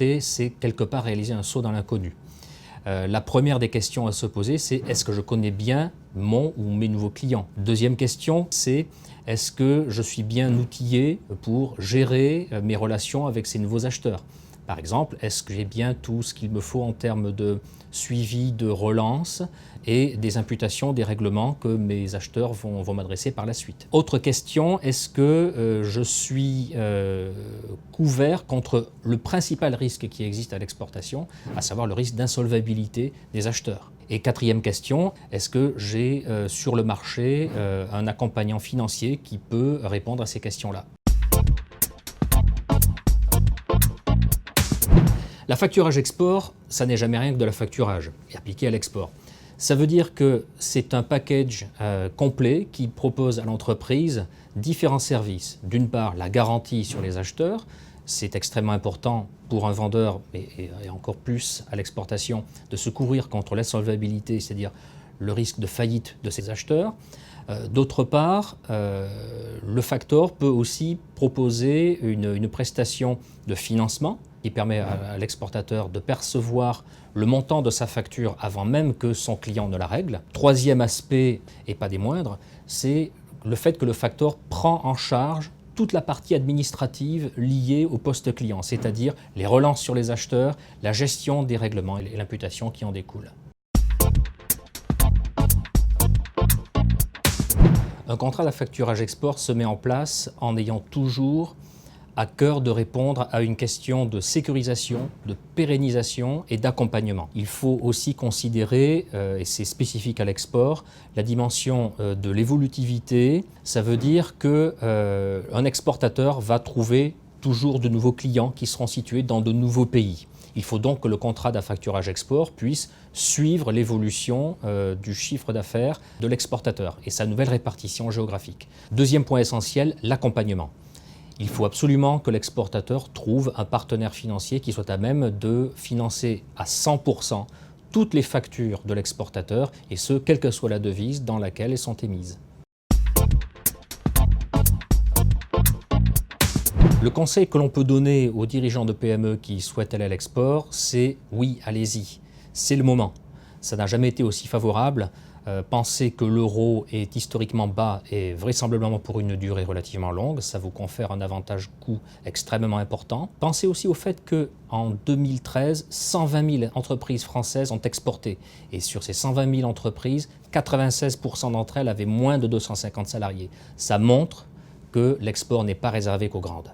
exporter, c'est quelque part réaliser un saut dans l'inconnu. La première des questions à se poser, c'est est-ce que je connais bien mon ou mes nouveaux clients? Deuxième question, c'est est-ce que je suis bien outillé pour gérer mes relations avec ces nouveaux acheteurs? Par exemple, est-ce que j'ai bien tout ce qu'il me faut en termes de suivi, de relance et des imputations, des règlements que mes acheteurs vont m'adresser par la suite? Autre question, est-ce que je suis couvert contre le principal risque qui existe à l'exportation, à savoir le risque d'insolvabilité des acheteurs? Et quatrième question, est-ce que j'ai sur le marché un accompagnant financier qui peut répondre à ces questions-là? La facturage export, ça n'est jamais rien que de la facturage et appliqué à l'export. Ça veut dire que c'est un package complet qui propose à l'entreprise différents services. D'une part, la garantie sur les acheteurs, c'est extrêmement important pour un vendeur, et encore plus à l'exportation, de se couvrir contre l'insolvabilité, c'est-à-dire le risque de faillite de ses acheteurs. D'autre part, le factor peut aussi proposer une prestation de financement qui permet à l'exportateur de percevoir le montant de sa facture avant même que son client ne la règle. Troisième aspect, et pas des moindres, c'est le fait que le factor prend en charge toute la partie administrative liée au poste client, c'est-à-dire les relances sur les acheteurs, la gestion des règlements et l'imputation qui en découle. Un contrat d'affacturage export se met en place en ayant toujours à cœur de répondre à une question de sécurisation, de pérennisation et d'accompagnement. Il faut aussi considérer, et c'est spécifique à l'export, la dimension de l'évolutivité. Ça veut dire qu'un exportateur va trouver toujours de nouveaux clients qui seront situés dans de nouveaux pays. Il faut donc que le contrat d'affacturage export puisse suivre l'évolution du chiffre d'affaires de l'exportateur et sa nouvelle répartition géographique. Deuxième point essentiel, l'accompagnement. Il faut absolument que l'exportateur trouve un partenaire financier qui soit à même de financer à 100% toutes les factures de l'exportateur, et ce, quelle que soit la devise dans laquelle elles sont émises. Le conseil que l'on peut donner aux dirigeants de PME qui souhaitent aller à l'export, c'est oui, allez-y, c'est le moment. Ça n'a jamais été aussi favorable. Pensez que l'euro est historiquement bas et vraisemblablement pour une durée relativement longue, ça vous confère un avantage coût extrêmement important. Pensez aussi au fait qu'en 2013, 120 000 entreprises françaises ont exporté. Et sur ces 120 000 entreprises, 96% d'entre elles avaient moins de 250 salariés. Ça montre que l'export n'est pas réservé qu'aux grandes.